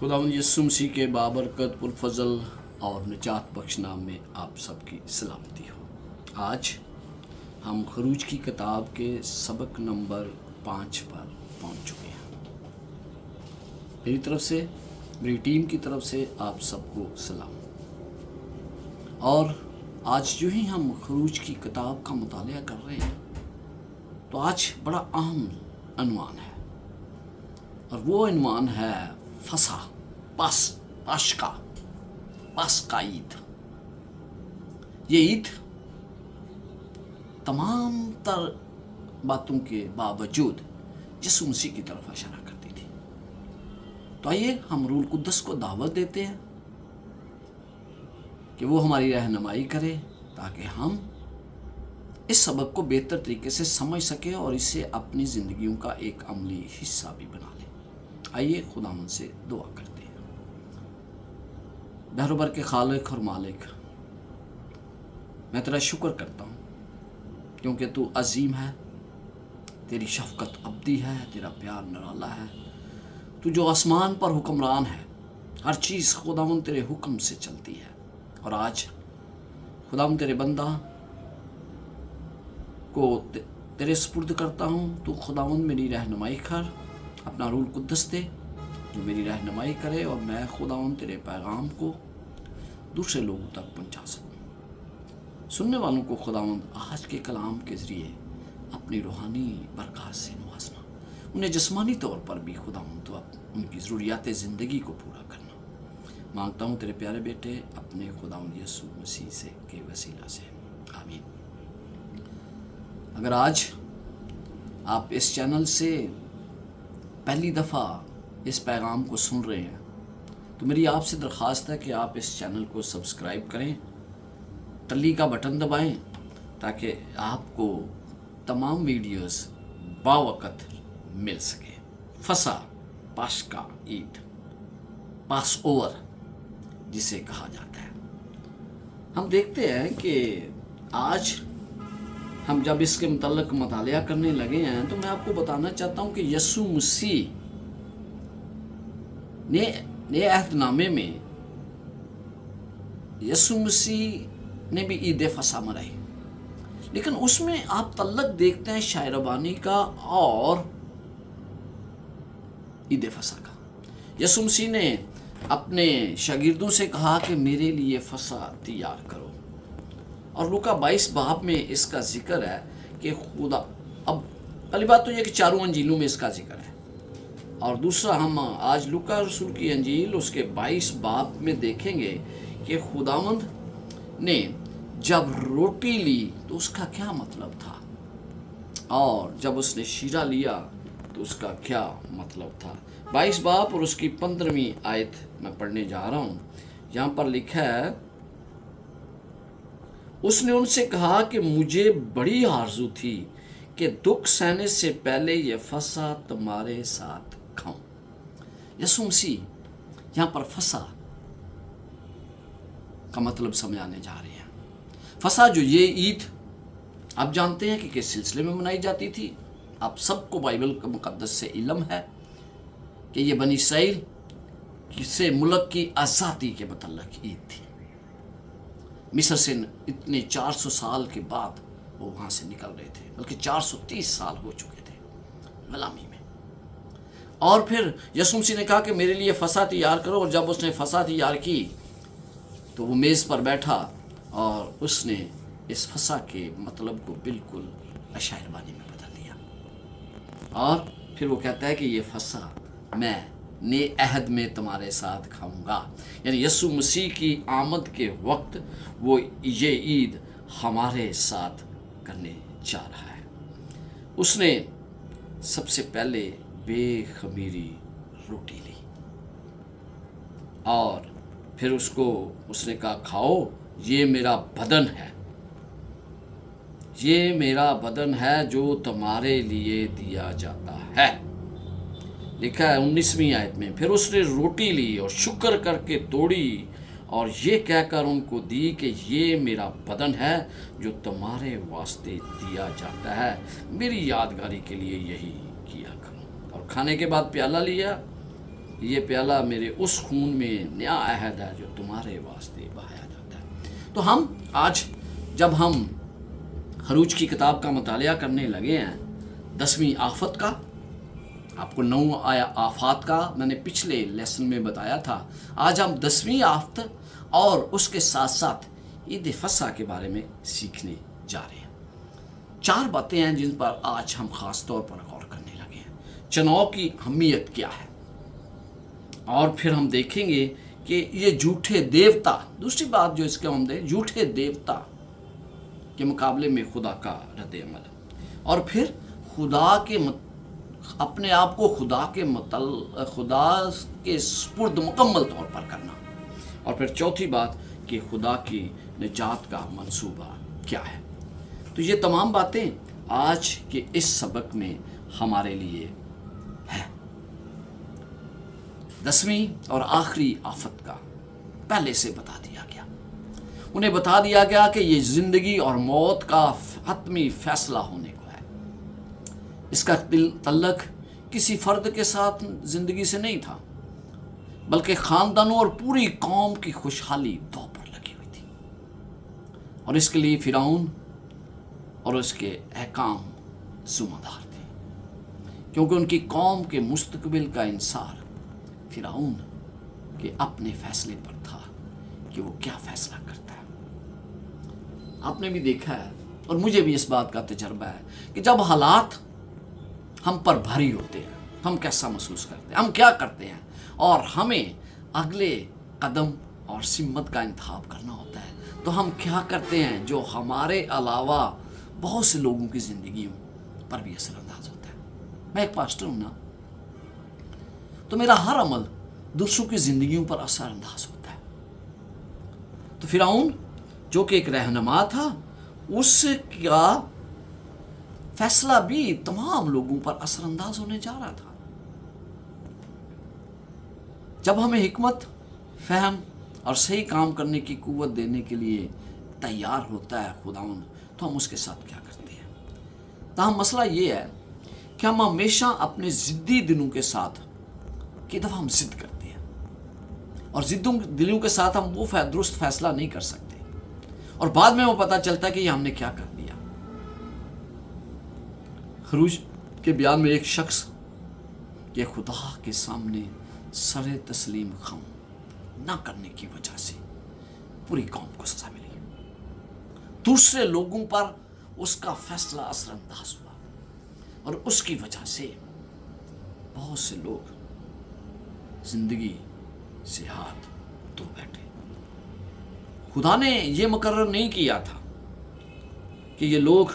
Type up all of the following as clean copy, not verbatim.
खुदावंद यीशु मसीह के बाबरकत पुरफजल और निजात बख्श नाम में आप सबकी सलामती हो। आज हम खरूज की किताब के सबक नंबर 5 पर पहुंच चुके हैं। मेरी तरफ से, मेरी टीम की तरफ से आप सबको सलाम। और आज जो ही हम खरूज की किताब का मुतालिया कर रहे हैं तो आज बड़ा अहम अनवान है, और वो अनवान है फसा, पास्का ईद। ये ईद तमाम तर बातों के बावजूद यीशु मसीह की तरफ इशारा करती थी। तो आइए हम रूह कुद्दस को दावत देते हैं कि वो हमारी रहनुमाई करे ताकि हम इस सबक को बेहतर तरीके से समझ सकें और इसे अपनी ज़िंदगियों का एक अमली हिस्सा भी बना लें। आइए खुदावंद से दुआ करते हैं। बहरोबर के खालिक और मालिक, मैं तेरा शुक्र करता हूँ क्योंकि तू अजीम है, तेरी शफकत अब्दी है, तेरा प्यार निराला है। तू जो आसमान पर हुक्मरान है, हर चीज़ खुदावंद तेरे हुक्म से चलती है। और आज खुदावंद तेरे बंदा को तेरे सुपुर्द करता हूँ। तू खुदावंद मेरी रहनुमाई कर, अपना रूह कुद्दस दे जो मेरी रहनुमाई करे और मैं खुदावंद तेरे पैगाम को दूसरे लोगों तक पहुँचा सकूँ। सुनने वालों को खुदावंद आज के कलाम के ज़रिए अपनी रूहानी बरकत से नवाजना, उन्हें जिस्मानी तौर पर भी खुदावंद तो उनकी ज़रूरियात ज़िंदगी को पूरा करना मांगता हूँ तेरे प्यारे बेटे अपने खुदावंद यीशु मसीह से के वसीला से, आमीन। अगर आज आप इस चैनल से पहली दफ़ा इस पैगाम को सुन रहे हैं तो मेरी आपसे दरख्वास्त है कि आप इस चैनल को सब्सक्राइब करें, टल्ली का बटन दबाएं ताकि आपको तमाम वीडियोस बावक़्त मिल सके। फसा, पास्का ईद, पास ओवर जिसे कहा जाता है। हम देखते हैं कि आज हम जब इसके मुतल्लिक़ मुतालिया करने लगे हैं तो मैं आपको बताना चाहता हूँ कि यीशु मसीह नए अहदनामे में यीशु मसीह ने भी ईद फसा मनाई, लेकिन उसमें आप तल्लक देखते हैं शायरबानी का और ईद फसा का। यीशु मसीह ने अपने शागिर्दों से कहा कि मेरे लिए फसा तैयार करो, और लूका 22 बाब में इसका जिक्र है कि खुदा, अब पहली बात तो यह कि चारों अंजीलों में इसका जिक्र है, और दूसरा हम आज लूका रसूल की अंजील उसके 22 बाब में देखेंगे कि खुदावंद ने जब रोटी ली तो उसका क्या मतलब था, और जब उसने शीरा लिया तो उसका क्या मतलब था। 22 बाब और उसकी 15वीं आयत मैं पढ़ने जा रहा हूँ। यहाँ पर लिखा है, उसने उनसे कहा कि मुझे बड़ी आरज़ू थी कि दुख सहने से पहले ये फसा तुम्हारे साथ खाऊं। यीशु मसीह यहाँ पर फसा का मतलब समझाने जा रहे हैं। फसा जो ये ईद आप जानते हैं कि किस सिलसिले में मनाई जाती थी। आप सबको बाइबल के मुकद्दस से इल्म है कि ये बनी इसराइल से मुल्क की आज़ादी के मतलब ईद थी। मिस्र से इतने 400 साल के बाद वो वहाँ से निकल रहे थे, बल्कि 430 साल हो चुके थे गुलामी में। और फिर यीशु मसीह ने कहा कि मेरे लिए फसा तैयार करो, और जब उसने फसा तैयार की तो वो मेज़ पर बैठा और उसने इस फसा के मतलब को बिल्कुल शायरबानी में बदल दिया। और फिर वो कहता है कि ये फसा मैं नए अहद में तुम्हारे साथ खाऊंगा, यानी यीशु मसीह की आमद के वक्त वो ये ईद हमारे साथ करने जा रहा है। उसने सबसे पहले बेखमीरी रोटी ली और फिर उसने कहा खाओ, ये मेरा बदन है, ये मेरा बदन है जो तुम्हारे लिए दिया जाता है। लिखा है 19वीं आयत में, फिर उसने रोटी ली और शुक्र करके तोड़ी और ये कहकर उनको दी कि ये मेरा बदन है जो तुम्हारे वास्ते दिया जाता है, मेरी यादगारी के लिए यही किया करो। और खाने के बाद प्याला लिया یہ پیالہ میرے اس خون میں نیا عہد ہے جو تمہارے واسطے بہایا جاتا ہے۔ تو ہم آج جب ہم خروج کی کتاب کا مطالعہ کرنے لگے ہیں 10ویں آفت کا، آپ کو 9 آفات کا میں نے پچھلے لیسن میں بتایا تھا، آج ہم 10ویں آفت اور اس کے ساتھ ساتھ عید فصح کے بارے میں سیکھنے جا رہے ہیں۔ 4 باتیں ہیں جن پر آج ہم خاص طور پر غور کرنے لگے ہیں۔ چناؤ کی اہمیت کیا ہے، اور پھر ہم دیکھیں گے کہ یہ جھوٹے دیوتا، دوسری بات جو اس کے ہم دیں، جھوٹے دیوتا کے مقابلے میں خدا کا رد عمل، اور پھر خدا کے اپنے آپ کو خدا کے سپرد مکمل طور پر کرنا، اور پھر چوتھی بات کہ خدا کی نجات کا منصوبہ کیا ہے۔ تو یہ تمام باتیں آج کے اس سبق میں ہمارے لیے ہے۔ 10ویں اور آخری آفت کا پہلے سے بتا دیا گیا، انہیں بتا دیا گیا کہ یہ زندگی اور موت کا حتمی فیصلہ ہونے کو ہے۔ اس کا تعلق کسی فرد کے ساتھ زندگی سے نہیں تھا، بلکہ خاندانوں اور پوری قوم کی خوشحالی دو پر لگی ہوئی تھی، اور اس کے لیے فرعون اور اس کے حکام ذمہ دار تھے، کیونکہ ان کی قوم کے مستقبل کا انحصار فرعون کے اپنے فیصلے پر تھا کہ وہ کیا فیصلہ کرتا ہے۔ آپ نے بھی دیکھا ہے اور مجھے بھی اس بات کا تجربہ ہے کہ جب حالات ہم پر بھاری ہوتے ہیں ہم کیسا محسوس کرتے ہیں، ہم کیا کرتے ہیں، اور ہمیں اگلے قدم اور سمت کا انتخاب کرنا ہوتا ہے تو ہم کیا کرتے ہیں جو ہمارے علاوہ بہت سے لوگوں کی زندگیوں پر بھی اثر انداز ہوتا ہے۔ میں ایک پاسٹر ہوں نا، تو میرا ہر عمل دوسروں کی زندگیوں پر اثر انداز ہوتا ہے۔ تو فرعون جو کہ ایک رہنما تھا، اس کا فیصلہ بھی تمام لوگوں پر اثر انداز ہونے جا رہا تھا۔ جب ہمیں حکمت، فہم اور صحیح کام کرنے کی قوت دینے کے لیے تیار ہوتا ہے خداوند، تو ہم اس کے ساتھ کیا کرتے ہیں؟ تاہم مسئلہ یہ ہے کہ ہم ہمیشہ اپنے ضدی دلوں کے ساتھ کئی دفعہ ہم ضد کرتے ہیں، اور ضدوں دلوں کے ساتھ ہم وہ درست فیصلہ نہیں کر سکتے، اور بعد میں وہ پتہ چلتا ہے کہ یہ ہم نے کیا کر دیا۔ خروج کے بیان میں ایک شخص کے خدا کے سامنے سر تسلیم خم نہ کرنے کی وجہ سے پوری قوم کو سزا ملی، دوسرے لوگوں پر اس کا فیصلہ اثر انداز ہوا، اور اس کی وجہ سے بہت سے لوگ زندگی سے ہاتھ دھو بیٹھے۔ خدا نے یہ مقرر نہیں کیا تھا کہ یہ لوگ،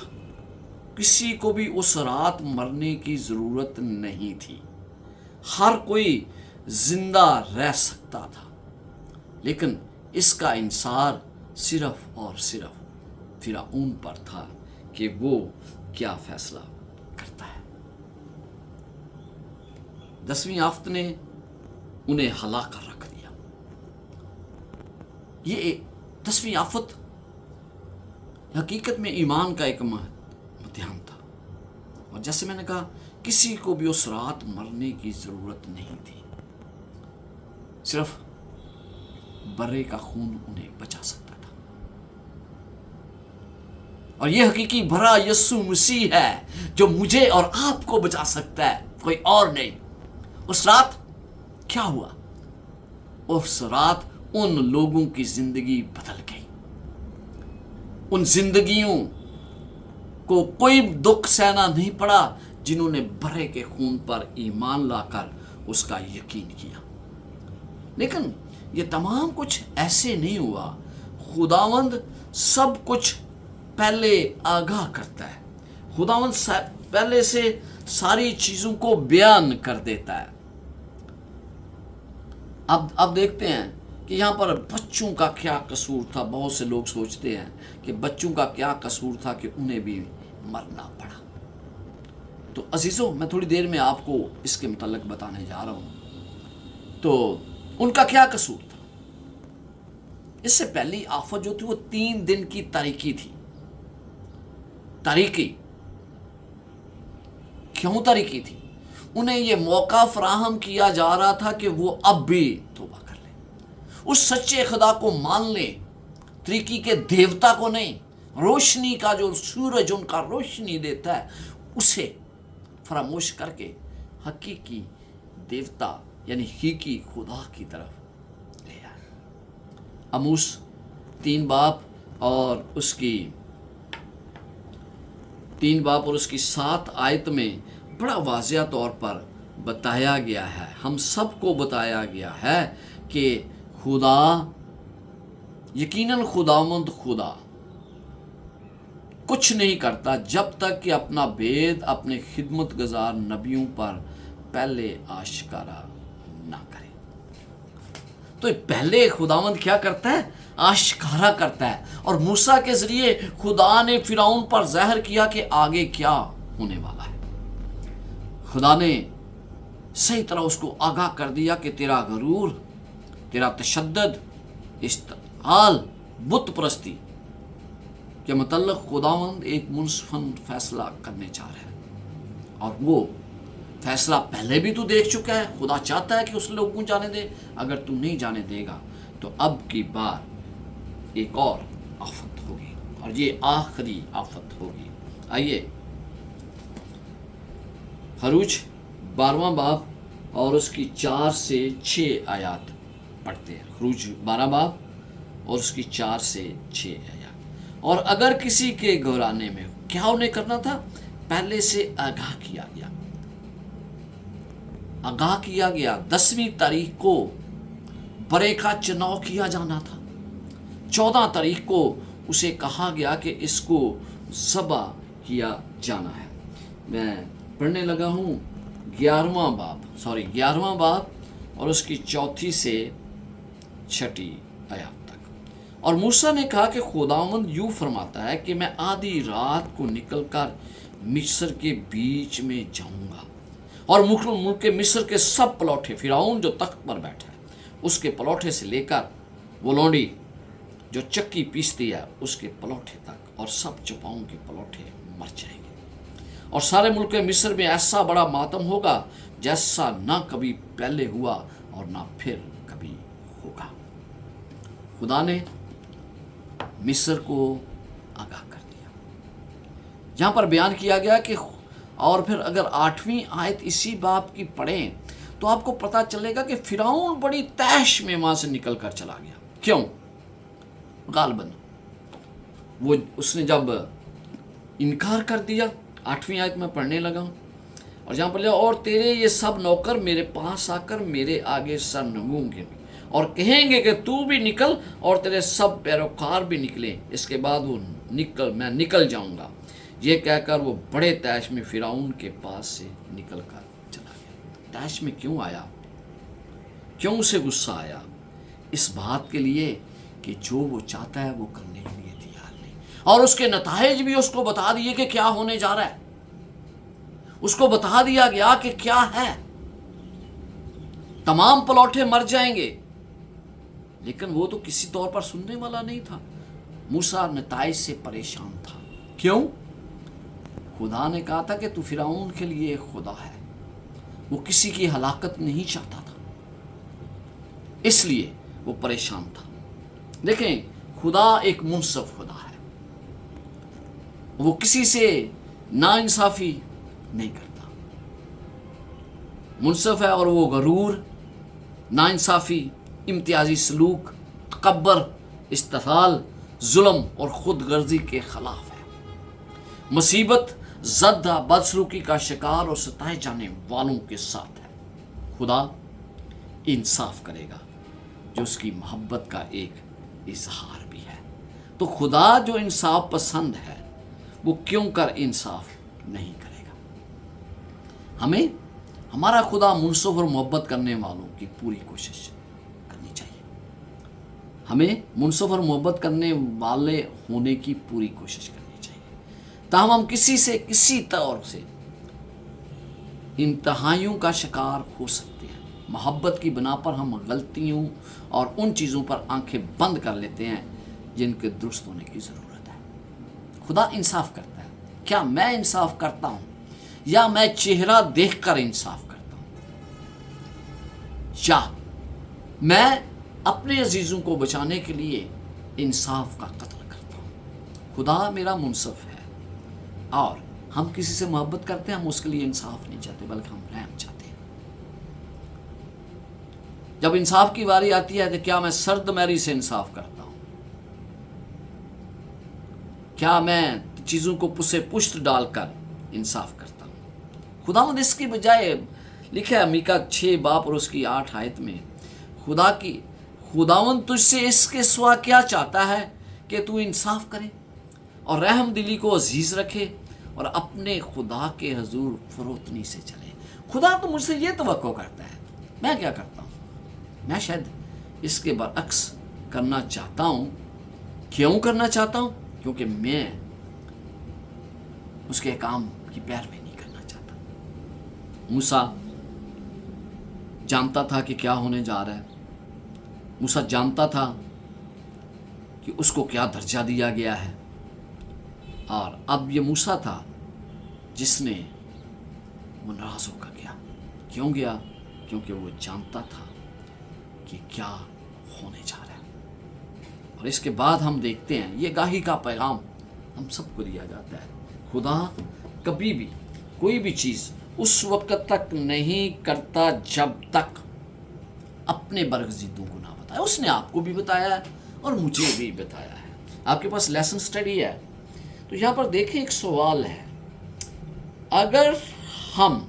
کسی کو بھی اس رات مرنے کی ضرورت نہیں تھی، ہر کوئی زندہ رہ سکتا تھا، لیکن اس کا انحصار صرف اور صرف فرعون پر تھا کہ وہ کیا فیصلہ کرتا ہے۔ 10ویں آفت نے انہیں ہلا کر رکھ دیا۔ یہ 10ویں آفت حقیقت میں ایمان کا ایک امتحان تھا، اور جیسے میں نے کہا کسی کو بھی اس رات مرنے کی ضرورت نہیں تھی، صرف برے کا خون انہیں بچا سکتا تھا، اور یہ حقیقی برا یسوع مسیح ہے جو مجھے اور آپ کو بچا سکتا ہے، کوئی اور نہیں۔ اس رات کیا ہوا؟ اس رات ان لوگوں کی زندگی بدل گئی، ان زندگیوں کو کوئی دکھ سہنا نہیں پڑا جنہوں نے برے کے خون پر ایمان لا کر اس کا یقین کیا۔ لیکن یہ تمام کچھ ایسے نہیں ہوا، خداوند سب کچھ پہلے آگاہ کرتا ہے، خداوند پہلے سے ساری چیزوں کو بیان کر دیتا ہے۔ اب دیکھتے ہیں کہ یہاں پر بچوں کا کیا قصور تھا۔ بہت سے لوگ سوچتے ہیں کہ بچوں کا کیا قصور تھا کہ انہیں بھی مرنا پڑا۔ تو عزیزوں، میں تھوڑی دیر میں آپ کو اس کے متعلق بتانے جا رہا ہوں۔ تو ان کا کیا قصور تھا؟ اس سے پہلی آفت جو تھی وہ 3 دن کی تاریکی تھی۔ تاریکی کیوں تاریکی تھی؟ انہیں یہ موقع فراہم کیا جا رہا تھا کہ وہ اب بھی توبہ کر لیں، اس سچے خدا کو مان لیں، تریکی کے دیوتا کو نہیں، روشنی کا جو سورج ان کا روشنی دیتا ہے اسے فراموش کر کے حقیقی دیوتا یعنی حقیقی خدا کی طرف لے آئے۔ آموس 3 باب اور اس کی 7 آیت میں بڑا واضح طور پر بتایا گیا ہے، ہم سب کو بتایا گیا ہے کہ خدا یقیناً خداوند خدا کچھ نہیں کرتا جب تک کہ اپنا بید اپنے خدمت گزار نبیوں پر پہلے آشکارا نہ کرے۔ تو پہلے خداوند کیا کرتا ہے؟ آشکارا کرتا ہے، اور موسیٰ کے ذریعے خدا نے فرعون پر ظاہر کیا کہ آگے کیا ہونے والا ہے۔ خدا نے صحیح طرح اس کو آگاہ کر دیا کہ تیرا غرور، تیرا تشدد، استحال، بت پرستی کے متعلق خداوند ایک منصفانہ فیصلہ کرنے جا رہا ہے، اور وہ فیصلہ پہلے بھی تو دیکھ چکا ہے۔ خدا چاہتا ہے کہ اس لوگوں کو جانے دے، اگر تو نہیں جانے دے گا تو اب کی بار ایک اور آفت ہوگی، اور یہ آخری آفت ہوگی۔ آئیے خروج 12واں باب اور اس کی 4 سے 6 آیات پڑھتے ہیں۔ خروج 12 باب اور اس کی 4 سے 6 آیات۔ اور اگر کسی کے گھرانے میں کیا انہیں کرنا تھا؟ پہلے سے آگاہ کیا گیا 10ویں تاریخ کو برے کا چناؤ کیا جانا تھا۔ 14 تاریخ کو اسے کہا گیا کہ اس کو ذبح کیا جانا ہے۔ میں پڑھنے لگا ہوں 11واں باب اور اس کی 4 سے 6 آیات تک۔ اور موسیٰ نے کہا کہ خداوند یوں فرماتا ہے کہ میں آدھی رات کو نکل کر مصر کے بیچ میں جاؤں گا، اور ملک مصر کے سب پلوٹے، فرعون جو تخت پر بیٹھا ہے اس کے پلوٹے سے لے کر وہ لونڈی جو چکی پیستی ہے اس کے پلوٹے تک، اور سب چپاؤں کے پلوٹے مر جائیں گے، اور سارے ملک مصر میں ایسا بڑا ماتم ہوگا جیسا نہ کبھی پہلے ہوا اور نہ پھر کبھی ہوگا۔ خدا نے مصر کو آگاہ کر دیا۔ یہاں پر بیان کیا گیا کہ اور پھر اگر 8ویں آیت اسی باب کی پڑھیں تو آپ کو پتہ چلے گا کہ فرعون بڑی تیش میں وہاں سے نکل کر چلا گیا۔ کیوں؟ غالباً وہ اس نے جب انکار کر دیا، 8ویں آیت میں پڑھنے لگا ہوں، اور جہاں پر لیا اور تیرے یہ سب نوکر میرے پاس آ کر میرے آگے سر نگوں گے اور کہیں گے کہ تو بھی نکل اور تیرے سب پیروکار بھی نکلیں، اس کے بعد میں نکل جاؤں گا۔ یہ کہہ کر وہ بڑے تیش میں فرعون کے پاس سے نکل کر چلا گیا۔ تیش میں کیوں آیا؟ کیوں اسے غصہ آیا؟ اس بات کے لیے کہ جو وہ چاہتا ہے وہ کرنے کے لیے تیار نہیں، اور اس کے نتائج بھی اس کو بتا دیے کہ کیا ہونے جا رہا ہے، اس کو بتا دیا گیا کہ کیا ہے، تمام پلوٹے مر جائیں گے، لیکن وہ تو کسی طور پر سننے والا نہیں تھا۔ موسیٰ نتائج سے پریشان تھا۔ کیوں؟ خدا نے کہا تھا کہ تو فرعون کے لیے خدا ہے، وہ کسی کی ہلاکت نہیں چاہتا تھا، اس لیے وہ پریشان تھا۔ دیکھیں، خدا ایک منصف خدا ہے، وہ کسی سے ناانصافی نہیں کرتا، منصف ہے، اور وہ غرور، ناانصافی، امتیازی سلوک، تکبر، استحصال، ظلم اور خود غرضی کے خلاف ہے، مصیبت زدہ، بدسلوکی کا شکار اور ستائے جانے والوں کے ساتھ ہے۔ خدا انصاف کرے گا جو اس کی محبت کا ایک اظہار بھی ہے۔ تو خدا جو انصاف پسند ہے وہ کیوں کر انصاف نہیں کرے گا؟ ہمیں ہمارا خدا منصف اور محبت کرنے والوں کی پوری کوشش کرنی چاہیے، ہمیں منصف اور محبت کرنے والے ہونے کی پوری کوشش کرنی چاہیے، تاہم ہم کسی سے کسی طور سے انتہائیوں کا شکار ہو سکتے ہیں۔ محبت کی بنا پر ہم غلطیوں اور ان چیزوں پر آنکھیں بند کر لیتے ہیں جن کے درست ہونے کی ضرورت ہے۔ خدا انصاف کرتا ہے، کیا میں انصاف کرتا ہوں؟ या मैं चेहरा देखकर इंसाफ करता हूं, या मैं अपने अजीजों को बचाने के लिए इंसाफ का कत्ल करता हूं। खुदा मेरा मुनसफ है, और हम किसी से मोहब्बत करते हैं, हम उसके लिए इंसाफ नहीं चाहते बल्कि हम रहम चाहते हैं। जब इंसाफ की बारी आती है तो क्या मैं सर्द मैरी से इंसाफ करता हूं? क्या मैं चीजों को पुसे पुष्ट डालकर इंसाफ करता हूं? खुदावंद इसकी बजाय लिखा है मीका 6 बाब और उसकी 8 आयत में, खुदावंद तुझसे इसके सिवा क्या चाहता है कि तू इंसाफ करे और रहम दिली को अजीज रखे और अपने खुदा के हजूर फरोतनी से चले। खुदा तो मुझसे ये तवक्को करता है, मैं क्या करता हूँ? मैं शायद इसके बरअक्स करना चाहता हूँ। क्यों करना चाहता हूँ? क्योंकि मैं उसके काम की पैरवी नहीं करना चाहता। मूसा जानता था कि क्या होने जा रहा है। मूसा जानता था कि उसको क्या दर्जा दिया गया है, और अब ये मूसा था जिसने वो नाराज होकर गया। क्यों गया? क्योंकि वो जानता था कि क्या होने जा रहा है। और इसके बाद हम देखते हैं ये गाही का पैगाम हम सबको दिया जाता है। खुदा कभी भी कोई भी चीज़ उस वक्त तक नहीं करता जब तक अपने बरगज़ीदों को ना बताए। उसने आपको भी बताया है और मुझे भी बताया है। आपके पास लेसन स्टडी है, तो यहाँ पर देखें एक सवाल है, अगर हम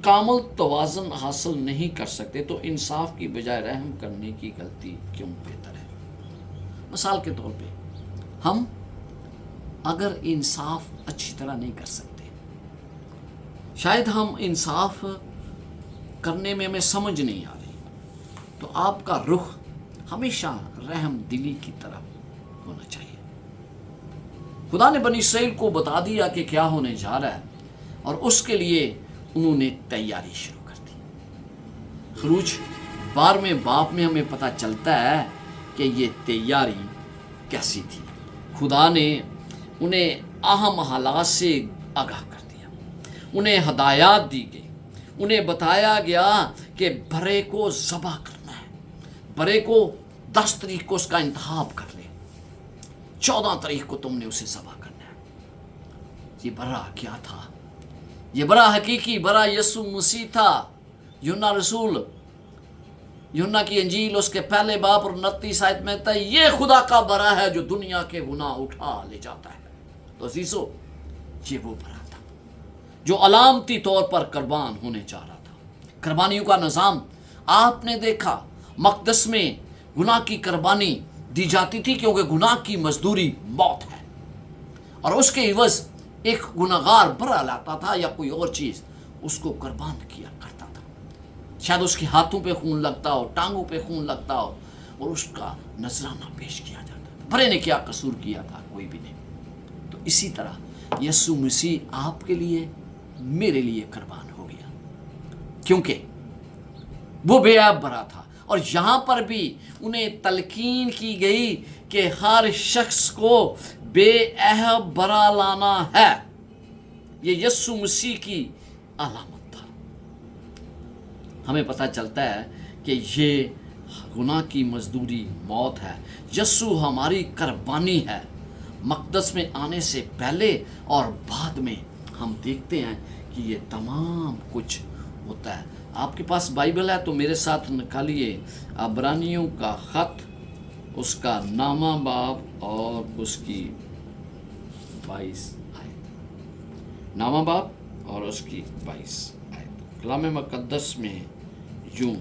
कामल तवाज़ुन हासिल नहीं कर सकते तो इंसाफ की बजाय रहम करने की गलती क्यों बेहतर है? मिसाल के तौर पे, हम अगर इंसाफ अच्छी तरह नहीं कर सकते, शायद हम इंसाफ करने में हमें समझ नहीं आ रही, तो आपका रुख हमेशा रहम दिली की तरफ होना चाहिए। खुदा ने बनी इसराइल को बता दिया कि क्या होने जा रहा है, और उसके लिए उन्होंने तैयारी शुरू कर दी। खरूज 12वें बाब में हमें पता चलता है कि ये तैयारी कैसी थी। खुदा ने उन्हें अहम हालात से आगाह कर दिया, उन्हें हदायत दी गई, उन्हें बताया गया कि बरे को ज़बह करना है, बरे को 10 तारीख को उसका इंतखाब कर ले, 14 तारीख को तुमने उसे ज़बह करना है। ये बरा क्या था? ये बरा हकीकी बरा यीशु मसीह था। यूहन्ना रसूल, यूहन्ना की इंजील उसके पहले बाब और 29 आयत में था, ये खुदा का बरा है जो दुनिया के गुनाह उठा ले जाता है। तो अजीजों, ये वो बरा था जो अलामती तौर पर कुर्बान होने जा रहा था। कुर्बानियों का निज़ाम आपने देखा, मक़दस में गुनाह की कुर्बानी दी जाती थी क्योंकि गुनाह की मजदूरी मौत है, और उसके इवज़ एक गुनाहगार बरा लाता था या कोई और चीज़ उसको कुर्बान किया करता था। शायद उसके हाथों पे खून लगता हो, टांगों पे खून लगता हो, और उसका नजराना पेश किया जाता था। बरे ने क्या कसूर किया था? कोई भी नहीं। तो इसी तरह यीशु मसीह आपके लिए, मेरे लिए कुर्बान हो गया, क्योंकि वो बेऐब बरा था। और यहाँ पर भी उन्हें तलकीन की गई कि हर शख्स को बेऐब बरा लाना है। ये यीशु मसीह की अलामत था। हमें पता चलता है कि ये गुनाह की मजदूरी मौत है। यीशु हमारी कुर्बानी है। मक़दस में आने से पहले और बाद में हम देखते हैं कि ये तमाम कुछ होता है। आपके पास बाइबल है तो मेरे साथ निकालिए अब्रानियों का ख़त, उसका नामा बाब और उसकी 22 आयत। नामा बाब और उसकी 22 आयत कलाम मुक़द्दस में यूं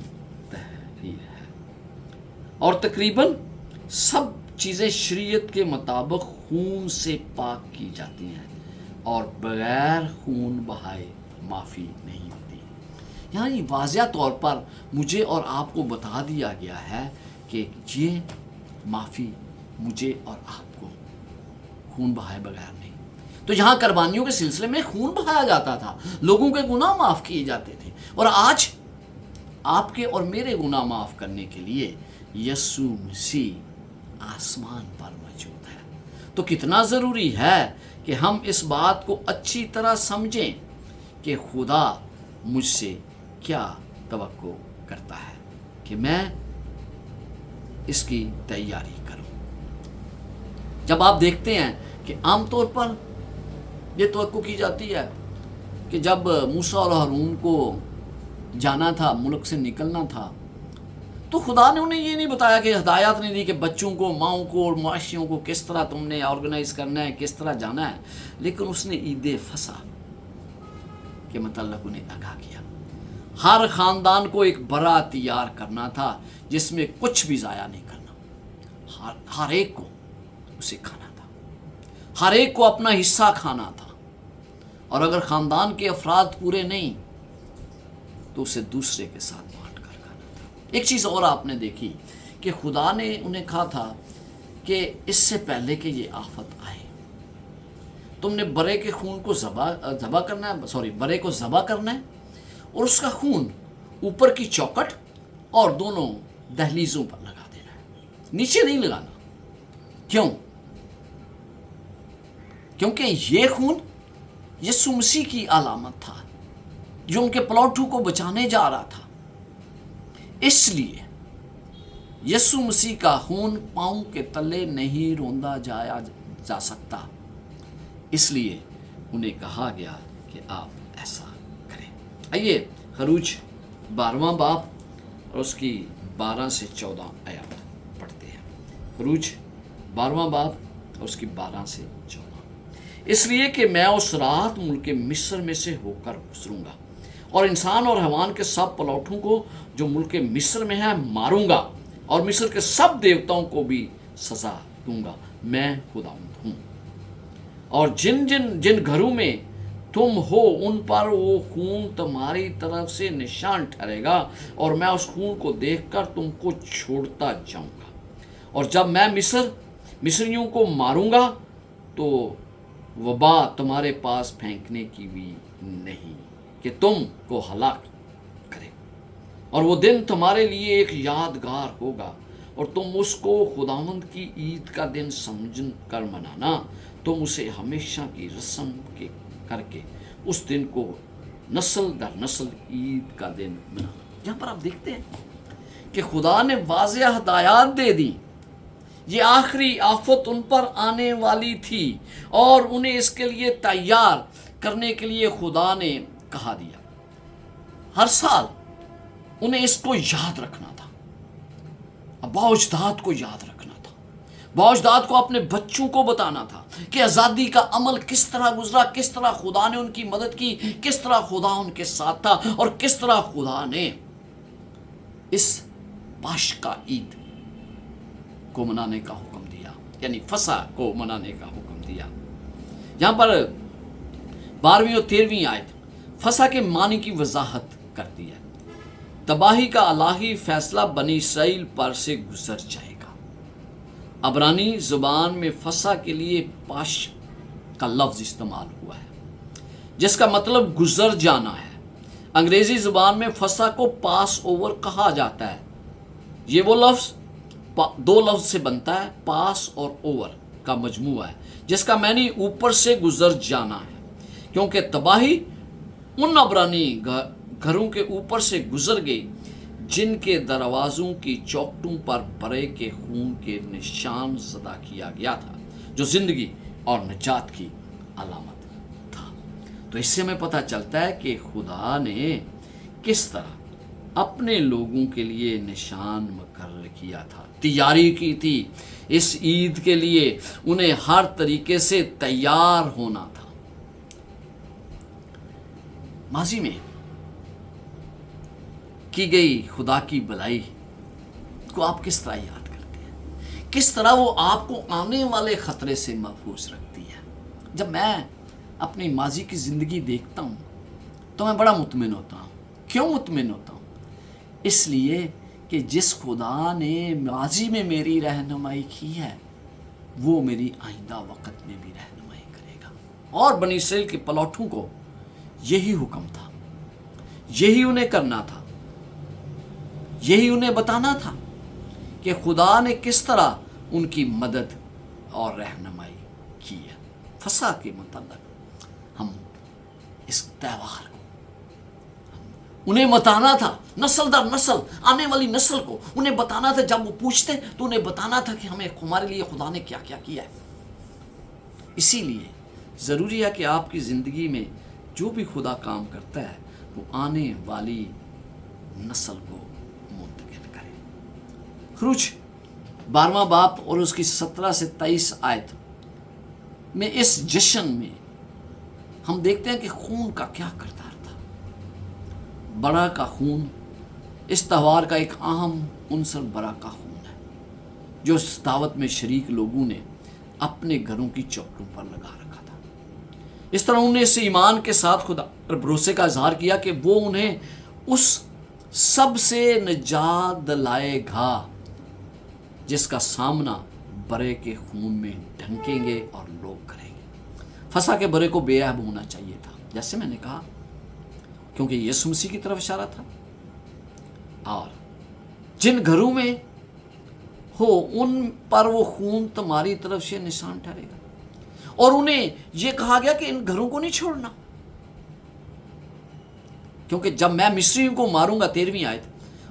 तहरीर है, और तकरीबन सब चीज़ें शरीयत के मुताबिक खून से पाक की जाती हैं और बगैर खून बहाए माफ़ी नहीं होती। यहाँ ये वाज़िया तौर पर मुझे और आपको बता दिया गया है कि ये माफ़ी मुझे और आपको खून बहाए बगैर नहीं। तो यहाँ कुर्बानियों के सिलसिले में खून बहाया जाता था, लोगों के गुनाह माफ़ किए जाते थे, और आज आपके और मेरे गुनाह माफ़ करने के लिए यीशु मसीह आसमान पर मौजूद है। तो कितना ज़रूरी है कि हम इस बात को अच्छी तरह समझें کہ خدا مجھ سے کیا توقع کرتا ہے کہ میں اس کی تیاری کروں۔ جب آپ دیکھتے ہیں کہ عام طور پر یہ توقع کی جاتی ہے کہ جب موسیٰ اور ہارون کو جانا تھا، ملک سے نکلنا تھا، تو خدا نے انہیں یہ نہیں بتایا کہ ہدایات نہیں دی کہ بچوں کو، ماؤں کو اور معاشیوں کو کس طرح تم نے آرگنائز کرنا ہے، کس طرح جانا ہے، لیکن اس نے عید فصح کے متعلق انہیں آگاہ کیا۔ ہر خاندان کو ایک برا تیار کرنا تھا جس میں کچھ بھی ضائع نہیں کرنا، ہر ایک کو اسے کھانا تھا، ہر ایک کو اپنا حصہ کھانا تھا، اور اگر خاندان کے افراد پورے نہیں تو اسے دوسرے کے ساتھ بانٹ کر کھانا تھا۔ ایک چیز اور آپ نے دیکھی کہ خدا نے انہیں کہا تھا کہ اس سے پہلے کہ یہ آفت آئے تم نے برے کے خون کو ذبح کرنا ہے، برے کو ذبح کرنا ہے، اور اس کا خون اوپر کی چوکٹ اور دونوں دہلیزوں پر لگا دینا ہے، نیچے نہیں لگانا۔ کیوں؟ کیونکہ یہ خون یسوع مسیح کی علامت تھا جو ان کے پلوٹوں کو بچانے جا رہا تھا۔ اس لیے یسوع مسیح کا خون پاؤں کے تلے نہیں روندا جا سکتا، اس لیے انہیں کہا گیا کہ آپ ایسا کریں۔ آئیے خروج 12واں باب اور اس کی 12 سے 14 آیات پڑھتے ہیں۔ خروج 12واں باب اور اس کی 12 سے 14۔ اس لیے کہ میں اس رات ملک مصر میں سے ہو کر گزروں گا اور انسان اور حیوان کے سب پلوٹوں کو جو ملک مصر میں ہیں ماروں گا، اور مصر کے سب دیوتاؤں کو بھی سزا دوں گا، میں خداوند ہوں۔ اور جن گھروں میں تم ہو ان پر وہ خون تمہاری طرف سے نشان ٹھہرے گا، اور میں اس خون کو دیکھ کر تم کو چھوڑتا جاؤں گا۔ اور جب میں مصریوں کو ماروں گا تو وبا تمہارے پاس پھینکنے کی بھی نہیں کہ تم کو ہلاک کرے، اور وہ دن تمہارے لیے ایک یادگار ہوگا، اور تم اس کو خداوند کی عید کا دن سمجھ کر منانا، تم اسے ہمیشہ کی رسم کر کے اس دن کو نسل در نسل عید کا دن منانا۔ یہاں پر آپ دیکھتے ہیں کہ خدا نے واضح ہدایات دے دی، یہ آخری آفت ان پر آنے والی تھی اور انہیں اس کے لیے تیار کرنے کے لیے خدا نے کہا دیا۔ ہر سال انہیں اس کو یاد رکھنا تھا، باوجداد کو یاد رکھنا تھا، باوجداد کو اپنے بچوں کو بتانا تھا کہ آزادی کا عمل کس طرح گزرا، کس طرح خدا نے ان کی مدد کی، کس طرح خدا ان کے ساتھ تھا، اور کس طرح خدا نے اس پاشکا عید کو منانے کا حکم دیا، یعنی فصح کو منانے کا حکم دیا۔ یہاں پر 12ویں اور 13ویں آیت فصح کے معنی کی وضاحت کرتی ہے۔ تباہی کا الہی فیصلہ بنی اسرائیل پر سے گزر جائے گا۔ عبرانی زبان میں فصح کے لیے پاش کا لفظ استعمال ہوا ہے جس کا مطلب گزر جانا ہے۔ انگریزی زبان میں فصح کو پاس اوور کہا جاتا ہے۔ یہ وہ لفظ 2 لفظ سے بنتا ہے، پاس اور اوور کا مجموعہ ہے، جس کا معنی اوپر سے گزر جانا ہے، کیونکہ تباہی ان عبرانی گھروں کے اوپر سے گزر گئی جن کے دروازوں کی چوکٹوں پر برے کے خون کے نشان زدہ کیا گیا تھا، جو زندگی اور نجات کی علامت تھا۔ تو اس سے ہمیں پتہ چلتا ہے کہ خدا نے کس طرح اپنے لوگوں کے لیے نشان مقرر کیا تھا، تیاری کی تھی۔ اس عید کے لیے انہیں ہر طریقے سے تیار ہونا تھا۔ ماضی میں کی گئی خدا کی بھلائی کو آپ کس طرح یاد کرتے ہیں؟ کس طرح وہ آپ کو آنے والے خطرے سے محفوظ رکھتی ہے؟ جب میں اپنی ماضی کی زندگی دیکھتا ہوں تو میں بڑا مطمئن ہوتا ہوں۔ کیوں مطمئن ہوتا ہوں؟ اس لیے کہ جس خدا نے ماضی میں میری رہنمائی کی ہے وہ میری آئندہ وقت میں بھی رہنمائی کرے گا۔ اور بنی اسرائیل کے پلوٹوں کو یہی حکم تھا، یہی انہیں کرنا تھا، یہی انہیں بتانا تھا کہ خدا نے کس طرح ان کی مدد اور رہنمائی کی ہے۔ فصح کے متعلق ہم اس تہوار کو उन्हें बताना था, नस्ल दर नस्ल आने वाली नस्ल को उन्हें बताना था। जब वो पूछते तो उन्हें बताना था कि हमें, हमारे लिए खुदा ने क्या क्या किया है। इसीलिए ज़रूरी है कि आपकी ज़िंदगी में जो भी खुदा काम करता है वो आने वाली नस्ल को मुंतकिल करे। खरूज 12वां बाब और उसकी 17 से 23 आयत में इस जश्न में हम देखते हैं कि खून का क्या किरदार था। बड़ा का खून इस त्यौहार का एक अहम उनसर बड़ा का खून है, जो इस दावत में शरीक लोगों ने अपने घरों की चौखटों पर लगा रखा था। इस तरह उन्होंने इस ईमान के साथ खुदा पर भरोसे का इजहार किया कि वो उन्हें उस सब से निजात दिलाएगा जिसका सामना बरे के खून में ढंकेंगे और लोग करेंगे। फसा के बरे को बेअहब होना चाहिए था, जैसे मैंने कहा, क्योंकि यीशु मसीह की तरफ इशारा था। और जिन घरों में हो उन पर वो खून तुम्हारी तरफ से निशान ठहरेगा। और उन्हें यह कहा गया कि इन घरों को नहीं छोड़ना, क्योंकि जब मैं मिस्रियों को मारूंगा, 13वीं आयत,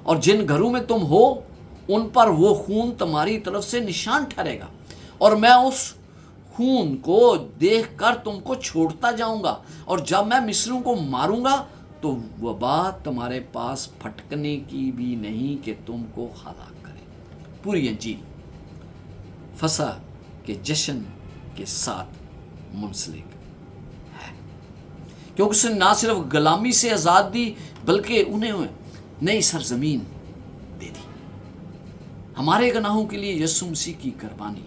और जिन घरों में तुम हो उन पर वो खून तुम्हारी तरफ से निशान ठहरेगा, और मैं उस खून को देखकर तुमको छोड़ता जाऊंगा। और जब मैं मिस्रियों को मारूंगा तो वबा तुम्हारे पास फटकने की भी नहीं कि तुमको हलाक करे। पूरी अंजील फसा के जश्न के साथ मुंसलिक है, क्योंकि उसने ना सिर्फ गुलामी से आज़ाद दी बल्कि उन्हें नई सरजमीन दे दी। हमारे गुनाहों के लिए यीशु मसीह की कुर्बानी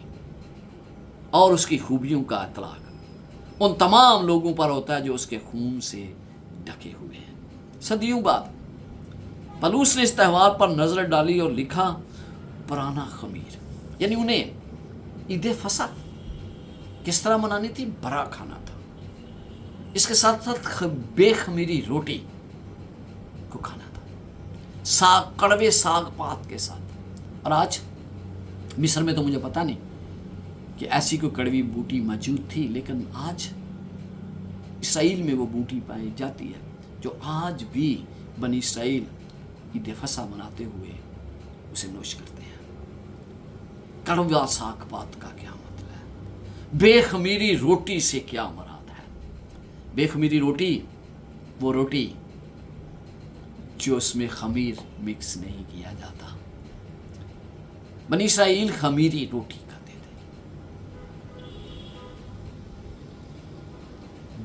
और उसकी खूबियों का इतलाक उन तमाम लोगों पर होता है जो उसके खून से ढके हुए हैं। सदियों बाद पलूस ने इस त्यौहार पर नजर डाली और लिखा पुराना खमीर, यानी उन्हें ईद फसा किस तरह मनानी थी, बड़ा खाना था। इसके साथ साथ बेखमीरी रोटी को खाना था, साग, कड़वे साग पात के साथ। और आज मिस्र में तो मुझे पता नहीं कि ऐसी कोई कड़वी बूटी मौजूद थी, लेकिन आज इसराइल में वो बूटी पाई जाती है, जो आज भी बनी इसराइल ईद फसा मनाते हुए उसे नोश करते हैं। कड़वा साग पात का क्या मतलब है? बेखमीरी रोटी से क्या मुराद है? बेखमीरी रोटी वो रोटी जो उसमें खमीर मिक्स नहीं किया जाता। बनी इसराइल खमीरी रोटी खाते थे।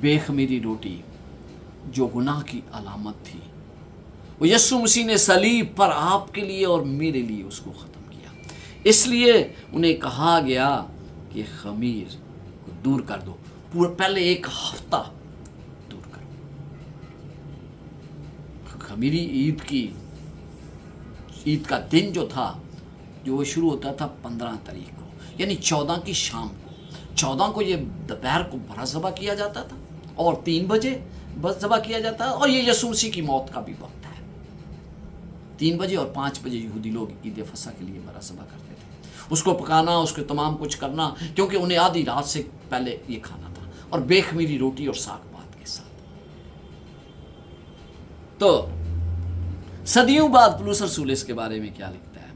बेखमीरी रोटी जो गुनाह की अलामत थी, वो यीशु मसीह ने सलीब पर आपके लिए और मेरे लिए उसको ख़त्म किया। इसलिए उन्हें कहा गया कि खमीर को दूर कर दो, पहले एक हफ्ता दूर करो। खमीरी ईद का दिन जो था, जो वो शुरू होता था 15 तारीख को, यानी 14 की शाम को। 14 को ये दोपहर को बड़ा ज़बह किया जाता था और 3 बजे बस ज़बह किया जाता है। और ये यीशु मसीह की मौत का भी वक्त है। 3 बजे और 5 बजे यहूदी लोग ईद फसा के लिए बड़ा ज़बह करते थे। उसको पकाना, उसको तमाम कुछ करना, क्योंकि उन्हें आधी रात से पहले ये खाना था, और बेखमीरी रोटी और साग पात के साथ। तो सदियों बाद पौलुस रसूल इसके बारे में क्या लिखता है?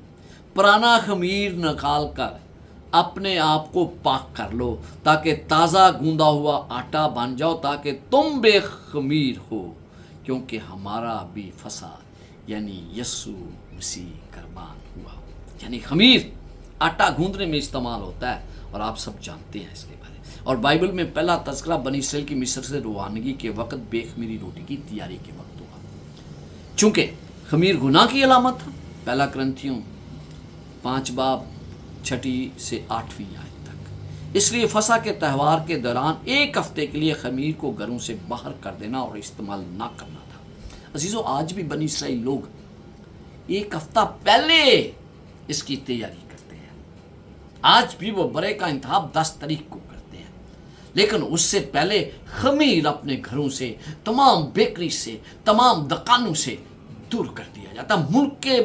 पुराना खमीर निकाल कर अपने आप को पाक कर लो, ताकि ताज़ा गूंदा हुआ आटा बन जाओ, ताकि तुम बेखमीर हो, क्योंकि हमारा भी फसा यानी यीशु मसीह कुर्बान हुआ। यानी खमीर आटा गूंदने में इस्तेमाल होता है, और आप सब जानते हैं इसके बारे में। और बाइबल में पहला तज़किरा बनी इसराइल की मिस्र से रवानगी के वक्त बेखमीरी रोटी की तैयारी के वक्त हुआ, चूँकि खमीर गुनाह की अलामत था। पहला करंथियों 5 बाब 6 से 8वीं आयत तक। इसलिए फसा के त्यौहार के दौरान 1 हफ्ते के लिए खमीर को घरों से बाहर कर देना और इस्तेमाल ना करना था। अजीजों, आज भी बनी इसराइल लोग 1 हफ्ता पहले इसकी तैयारी करते हैं। आज भी वो बरे का इंतखाब 10 तारीख को करते हैं, लेकिन उससे पहले खमीर अपने घरों से, तमाम बेकरी से, तमाम दुकानों से दूर कर दिया जाता। मुल्क के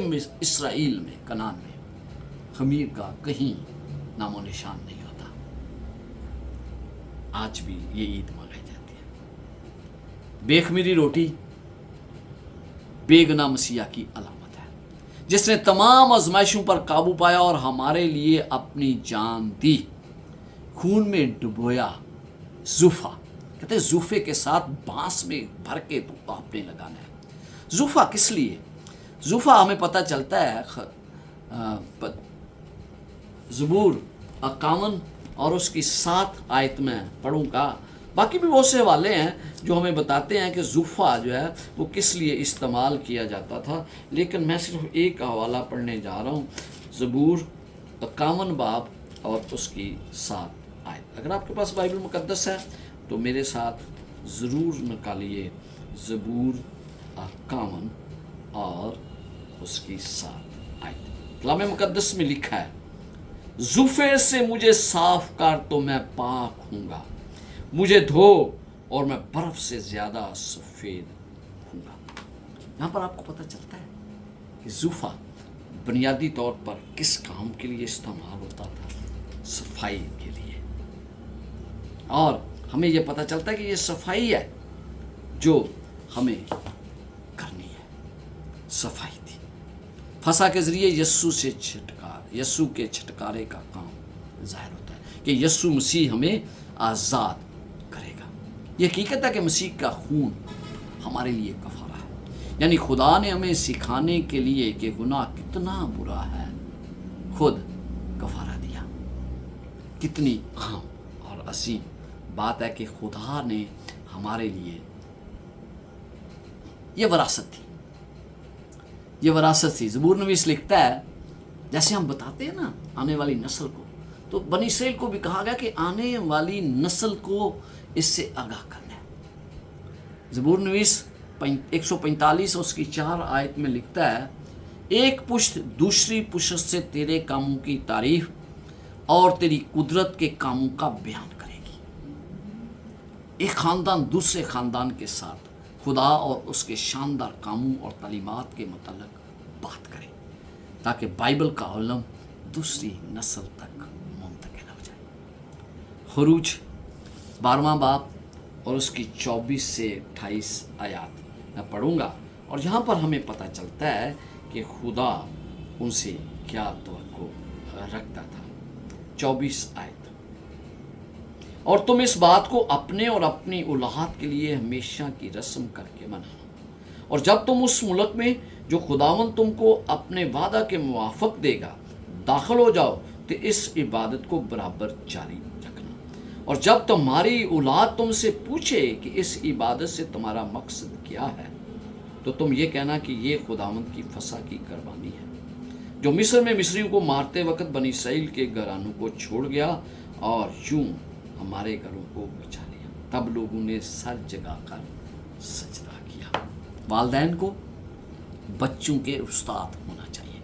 इसराइल में, कनान में खमीर का कहीं नामो निशान नहीं होता। आज भी ये ईद मनाई जाती है। बेखमीरी रोटी बेगुनाह मसीहा की अलामत है, जिसने तमाम आजमाइशों पर काबू पाया और हमारे लिए अपनी जान दी, खून में डुबोया। जूफा कहते हैं जूफे के साथ बांस में भर के तो आपने लगाना है। जूफा किस लिए? जूफा हमें पता चलता है ज़बूर 51 और उसकी 7 आयत में पढ़ूंगा। बाकी भी बहुत से हवाले हैं जो हमें बताते हैं कि जूफा जो है वो किस लिए इस्तेमाल किया जाता था, लेकिन मैं सिर्फ एक हवाला पढ़ने जा रहा हूँ, ज़बूर 51 बाब और उसकी 7 आयत। अगर आपके पास बाइबल मुकद्दस है तो मेरे साथ ज़रूर निकालिए ज़बूर 51 और उसकी 7 आयत। कलाम मुकद्दस में लिखा है, जूफे से मुझे साफ कर तो मैं पाक हूँगा, मुझे धो और मैं बर्फ से ज़्यादा सफ़ेद हूँगा। यहाँ पर आपको पता चलता है कि जूफा बुनियादी तौर पर किस काम के लिए इस्तेमाल होता था? सफाई के लिए। और हमें यह पता चलता है कि ये सफाई है जो हमें करनी है। सफाई थी। फसा के ज़रिए यस्सु के छुटकारे का काम ज़ाहिर होता है कि यस्सु मसीह हमें आज़ाद करेगा। ये हकीकत है कि मसीह का खून हमारे लिए कफ़ारा है, यानी खुदा ने हमें सिखाने के लिए कि गुनाह कितना बुरा है खुद कफ़ारा दिया। कितनी अहम और असीम बात है कि खुदा ने हमारे लिए ये विरासत थी, ये विरासत थी। ज़बूर नवीस लिखता है, जैसे हम बताते हैं ना आने वाली नस्ल को, तो बनी इसराइल को भी कहा गया कि आने वाली नस्ल को इससे आगाह करना है। ज़बूर नवीस 145 उसकी 4 आयत में लिखता है, एक पुश्त दूसरी पुश्त से तेरे कामों की तारीफ और तेरी कुदरत के कामों का बयान करेगी। एक खानदान दूसरे खानदान के साथ खुदा और उसके शानदार कामों और तालीमात के मुताल्लिक बात करे, ताकि बाइबल का इल्म दूसरी नस्ल तक मुंतकिल हो जाए। खरूज 12वां बाब और उसकी 24 से 28 आयत मैं पढ़ूंगा, और यहाँ पर हमें पता चलता है कि खुदा उनसे क्या तवक्को रखता था। 24 आयत, और तुम इस बात को अपने और अपनी औलाद के लिए हमेशा की रस्म करके मनाना, और जब तुम उस मुल्क में जो खुदावन तुमको अपने वादा के मुवाफिक देगा दाखिल हो जाओ तो इस इबादत को बराबर जारी रखना। और जब तुम्हारी औलाद तुमसे पूछे कि इस इबादत से तुम्हारा मकसद क्या है, तो तुम ये कहना कि ये खुदावन की फसा की कुर्बानी है, जो मिस्र में मिस्रियों को मारते वक्त बनी इसराइल के घरानों को छोड़ गया और यूं हमारे घरों को बचा लिया। तब लोगों ने सर जगाकर सजदा किया। वालिदैन को बच्चों के उस्ताद होना चाहिए,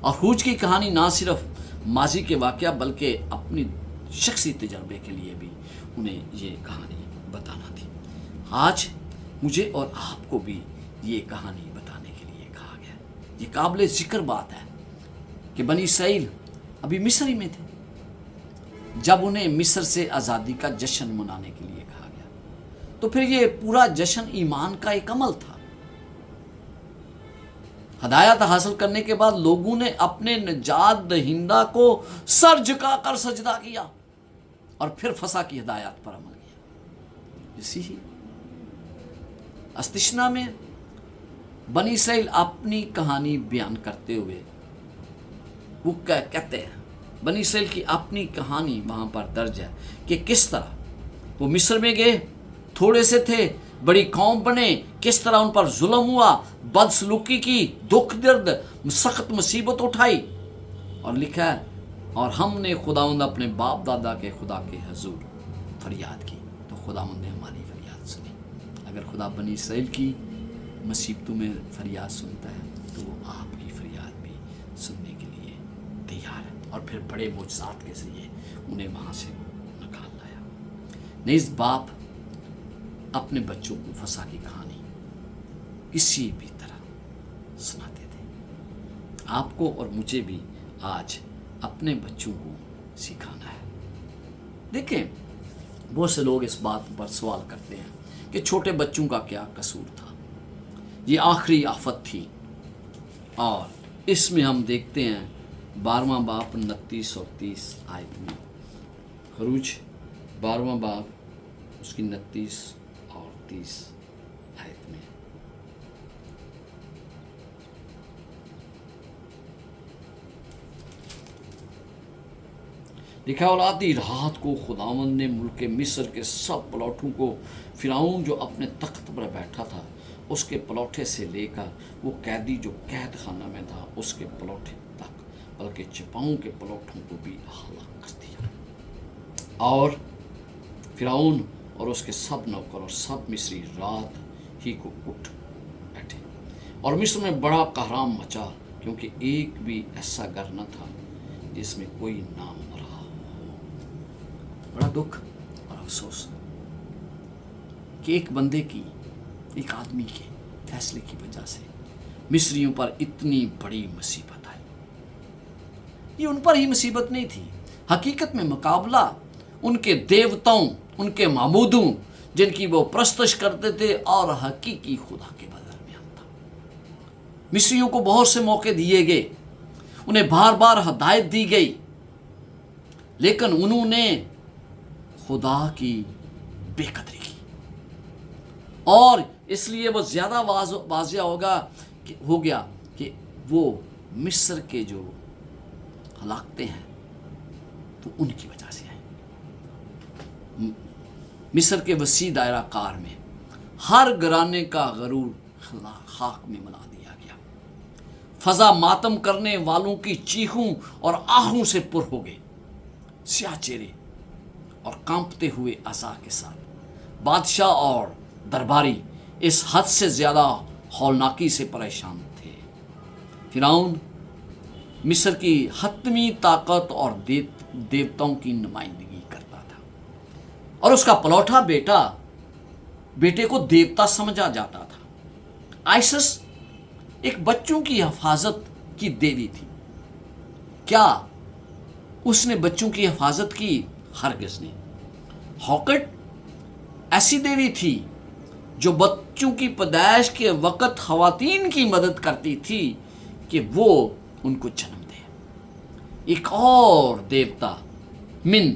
और खूज की कहानी ना सिर्फ माजी के वाक़या बल्कि अपनी शख्सी तजर्बे के लिए भी उन्हें ये कहानी बताना थी। आज मुझे और आपको भी ये कहानी बताने के लिए कहा गया। ये काबिल ज़िक्र बात है कि बनी इसराइल अभी मिस्र ही में थे जब उन्हें मिस्र से आज़ादी का जश्न मनाने के लिए कहा गया। तो फिर ये पूरा जश्न ईमान का एक अमल था। हदायत हासिल करने के बाद लोगों ने अपने निजात दहिंदा को सर झुकाकर सजदा किया और फिर फसा की हदायत पर अमल किया। इसी ही अस्तिशना में बनी इसराइल अपनी कहानी बयान करते हुए वो कहते हैं, बनी इसराइल की अपनी कहानी वहाँ पर दर्ज है कि किस तरह वो मिस्र में गए, थोड़े से थे, बड़ी कौम बने, किस तरह उन पर जुल्म हुआ, बदसलूकी की, दुख दर्द, सख्त मुसीबत उठाई। और लिखा है, और हमने खुदावंद अपने बाप दादा के खुदा के हजूर फरियाद की तो खुदावंद ने हमारी फरियाद सुनी। अगर खुदा बनी इसराइल की मुसीबतों में फरियाद सुनता है तो वो आपकी फरियाद भी सुनने के लिए तैयार है। और फिर बड़े मुआजिज़ात के ज़रिए उन्हें वहाँ से निकाल लाया। नेज़ बाप अपने बच्चों को फसा की कहानी किसी भी तरह सुनाते थे। आपको और मुझे भी आज अपने बच्चों को सिखाना है। देखें, बहुत से लोग इस बात पर सवाल करते हैं कि छोटे बच्चों का क्या कसूर था, یہ آخری آفت تھی، اور اس میں ہم دیکھتے ہیں 12واں باب 29 اور 30 آیت میں، خروج 12واں باب اس کی 29 اور 30 آیت میں، لکھا اور آدھی رات کو خداوند نے ملک مصر کے سب پلوٹوں کو، فرعون جو اپنے تخت پر بیٹھا تھا اس کے پلوٹے سے لے کر وہ قیدی جو قید خانہ میں تھا اس کے پلوٹے تک، بلکہ چپاؤں کے پلوٹوں کو بھی ہلاک کر دیا، اور فرعون اور اس کے سب نوکر اور سب مصری رات ہی کو اٹھ بیٹھے، اور مصر میں بڑا قہرام مچا، کیونکہ ایک بھی ایسا گھر نہ تھا جس میں کوئی نہ مرا ہو۔ بڑا دکھ اور افسوس کہ ایک بندے کی، ایک آدمی کے فیصلے کی وجہ سے مصریوں پر اتنی بڑی مصیبت آئی۔ یہ ان پر ہی مصیبت نہیں تھی، حقیقت میں مقابلہ ان کے دیوتاؤں، ان کے معبودوں جن کی وہ پرستش کرتے تھے، اور حقیقی خدا کے درمیان تھا۔ مصریوں کو بہت سے موقع دیے گئے، انہیں بار بار ہدایت دی گئی، لیکن انہوں نے خدا کی بے قدری کی، اور اس لیے وہ زیادہ واضح ہو گیا کہ وہ مصر کے جو ہلاکتیں ہیں تو ان کی وجہ سے ہیں۔ مصر کے وسیع دائرہ کار میں ہر گھرانے کا غرور خاک میں ملا دیا گیا، فضا ماتم کرنے والوں کی چیخوں اور آہوں سے پر ہو گئی، سیاہ چہرے اور کانپتے ہوئے عصا کے ساتھ بادشاہ اور درباری اس حد سے زیادہ ہولناکی سے پریشان تھے۔ فرعون مصر کی حتمی طاقت اور دیوتاؤں کی نمائندگی کرتا تھا، اور اس کا پلوٹا بیٹے کو دیوتا سمجھا جاتا تھا۔ آئسس ایک بچوں کی حفاظت کی دیوی تھی۔ کیا اس نے بچوں کی حفاظت کی؟ ہرگز نہیں۔ ہاکٹ ایسی دیوی تھی جو بچوں کی پیدائش کے وقت خواتین کی مدد کرتی تھی کہ وہ ان کو جنم دے۔ ایک اور دیوتا من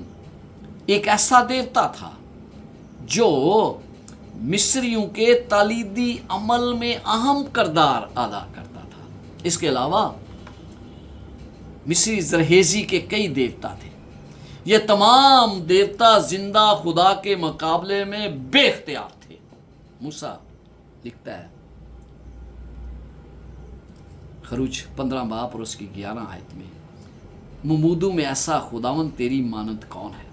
ایک ایسا دیوتا تھا جو مصریوں کے تالیدی عمل میں اہم کردار ادا کرتا تھا۔ اس کے علاوہ مصری زرہیزی کے کئی دیوتا تھے۔ یہ تمام دیوتا زندہ خدا کے مقابلے میں بے اختیار تھے۔ موسیٰ لکھتا ہے خروج 15 باب اور اس کی 11 آیت میں، نمودوں میں ایسا خداوند تیری مانند کون ہے؟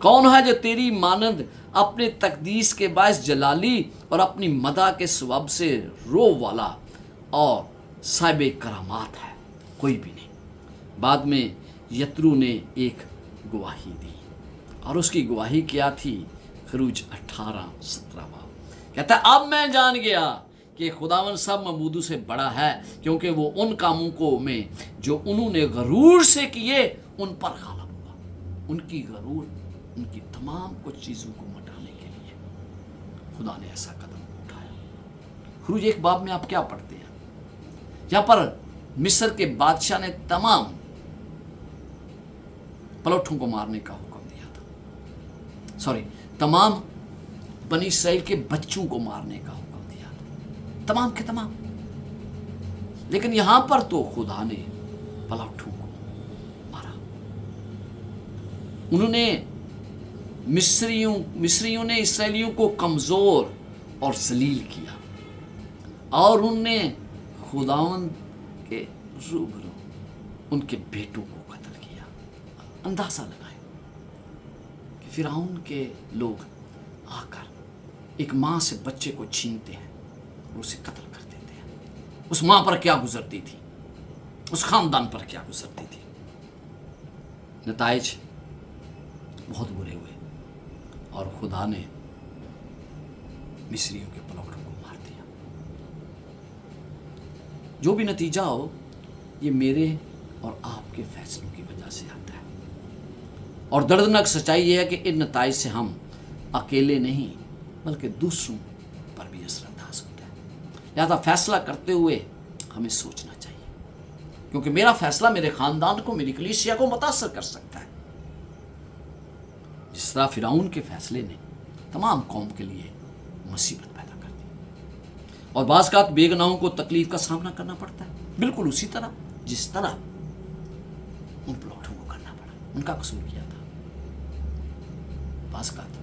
کون ہے جو تیری مانند اپنے تقدیس کے باعث جلالی اور اپنی مدح کے سبب سے رو والا اور صاحب کرامات ہے؟ کوئی بھی نہیں۔ بعد میں یترو نے ایک گواہی دی، اور اس کی گواہی کیا تھی؟ خروج 18-17 باب کہتا ہے، اب میں جان گیا کہ خداوند سب معبودوں سے بڑا ہے، کیونکہ وہ ان کاموں کو میں جو انہوں نے غرور سے کیے ان پر غالب ہوا۔ ان کی غرور، ان کی تمام کچھ چیزوں کو مٹانے کے لیے خدا نے ایسا قدم اٹھایا۔ خروج 1 باب میں آپ کیا پڑھتے ہیں؟ یہاں پر مصر کے بادشاہ نے تمام پلوٹوں کو مارنے کا حکم دیا تھا، تمام بنی اسرائیل کے بچوں کو مارنے کا حکم دیا تھا، تمام کے تمام۔ لیکن یہاں پر تو خدا نے پلوٹوں کو مارا۔ انہوں نے مصریوں نے اسرائیلیوں کو کمزور اور ذلیل کیا، اور انہوں نے خداوند کے روبرو ان کے بیٹوں کو قتل کیا۔ اندازہ لگائیں کہ فرعون کے لوگ آ کر ایک ماں سے بچے کو چھینتے ہیں اور اسے قتل کر دیتے ہیں۔ اس ماں پر کیا گزرتی تھی، اس خاندان پر کیا گزرتی تھی؟ نتائج بہت برے ہوئے، اور خدا نے مصریوں کے پلوٹوں کو مار دیا۔ جو بھی نتیجہ ہو، یہ میرے اور آپ کے فیصلوں کی وجہ سے آتا ہے، اور دردناک سچائی یہ ہے کہ ان نتائج سے ہم اکیلے نہیں بلکہ دوسروں پر بھی اثر انداز ہوتا ہے۔ لہذا فیصلہ کرتے ہوئے ہمیں سوچنا چاہیے، کیونکہ میرا فیصلہ میرے خاندان کو، میری کلیسیا کو متاثر کر سکتا ہے، جس طرح فرعون کے فیصلے نے تمام قوم کے لیے مصیبت پیدا کر دی۔ اور بعض اوقات بے گناہوں کو تکلیف کا سامنا کرنا پڑتا ہے، بالکل اسی طرح جس طرح ان پلوٹوں کو کرنا پڑا، ان کا قصور کیا تھا۔ بعض اوقات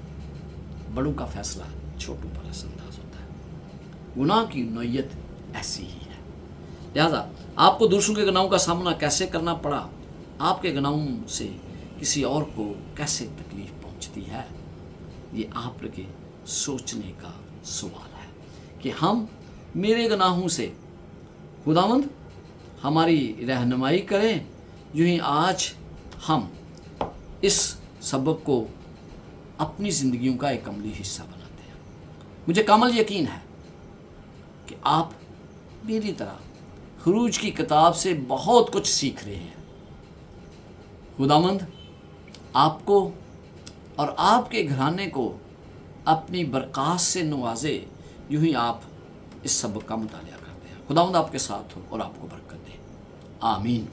بڑوں کا فیصلہ چھوٹوں پر اثر انداز ہوتا ہے۔ گناہ کی نوعیت ایسی ہی ہے، لہذا آپ کو دوسروں کے گناہوں کا سامنا کیسے کرنا پڑا، آپ کے گناہوں سے کسی اور کو کیسے تکلیف پہنچتی ہے، یہ آپ کے سوچنے کا سوال ہے کہ ہم میرے گناہوں سے خداوند ہماری رہنمائی کریں۔ یوں ہی آج ہم اس سبق کو اپنی زندگیوں کا ایک عملی حصہ بناتے ہیں۔ مجھے کامل یقین ہے کہ آپ میری طرح خروج کی کتاب سے بہت کچھ سیکھ رہے ہیں۔ خداوند آپ کو اور آپ کے گھرانے کو اپنی برکات سے نوازے۔ یوں ہی آپ اس سبق کا مطالعہ کرتے ہیں۔ خداوند آپ کے ساتھ ہو اور آپ کو برکت دے، آمین۔